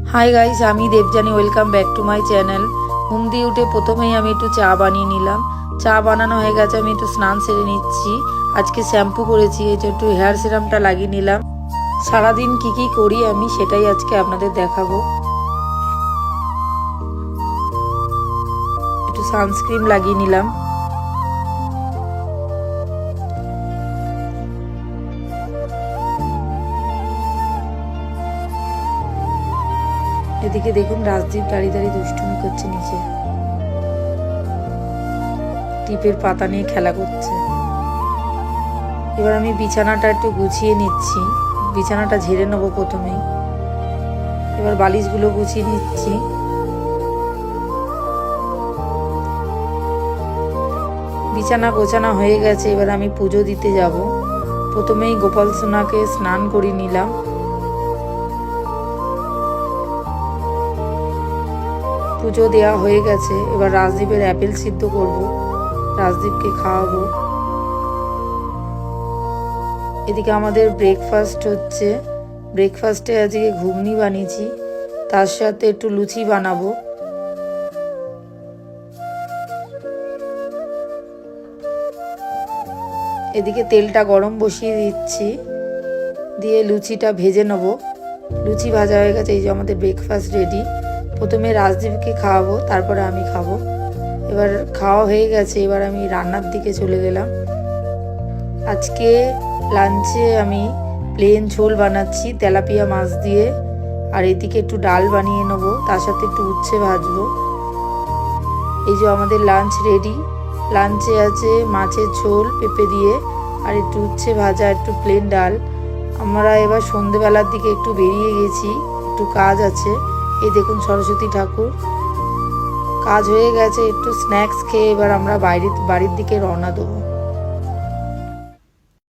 High guys, आमी Devjani welcome back to my channel. घुम दिए उठे प्रथमेई आमी एकटु चा बानिए निलाम। चा बानानो हये गेछे, आमी एकटु स्नान सेरे निচ্ছি। आजके शैम्पू करेছি, এই যে একটু হেয়ার সিরামটা লাগিয়ে নিলাম। সারা দিন কি করি আমি সেটাই আজকে আপনাদের দেখাবো। একটু সানস্ক্রিন লাগিয়ে নিলাম। এদিকে দেখুন রাজদীপ দাঁড়িয়ে দাঁড়িয়ে দুষ্টুমি করছে, নিচে টিপের পাতা নিয়ে খেলা করছে। এবার আমি বিছানাটা একটু গুছিয়ে নিচ্ছি, বিছানাটা ঝেড়ে নেবো প্রথমেই। এবার বালিশগুলো গুছিয়ে নিচ্ছি। বিছানা গোছানো হয়ে গেছে, এবার আমি পুজো দিতে যাব। প্রথমেই গোপাল সোনাকে স্নান করিয়ে নিলাম। পুজো দেওয়া হয়ে গেছে, এবার রাজদীপের অ্যাপেল সিদ্ধ করব, রাজদীপকে খাওয়াবো। এদিকে আমাদের ব্রেকফাস্ট হচ্ছে। ব্রেকফাস্টে আজকে ঘুগনি বানিয়েছি, তার সাথে একটু লুচি বানাবো। এদিকে তেলটা গরম বসিয়ে দিচ্ছি, দিয়ে লুচিটা ভেজে নেব। লুচি ভাজা হয়ে গেছে, এই যে আমাদের ব্রেকফাস্ট রেডি। প্রথমে রাজদীপকে খাওয়াবো, তারপরে আমি খাবো। এবার খাওয়া হয়ে গেছে, এবার আমি রান্নার দিকে চলে গেলাম। আজকে লাঞ্চে আমি প্লেন ঝোল বানাচ্ছি তেলাপিয়া মাছ দিয়ে, আর এদিকে একটু ডাল বানিয়ে নেবো, তার সাথে একটু উচ্ছে ভাজবো। এই যে আমাদের লাঞ্চ রেডি। লাঞ্চে আছে মাছের ঝোল পেঁপে দিয়ে, আর একটু উচ্ছে ভাজা, একটু প্লেন ডাল। আমরা এবার সন্ধেবেলার দিকে একটু বেরিয়ে গেছি, একটু কাজ আছে। এই দেখুন সরস্বতী ঠাকুর, কাজ হয়ে গেছে। একটু স্ন্যাক্স খেয়ে এবার আমরা বাড়ির দিকে রওনা দেবো।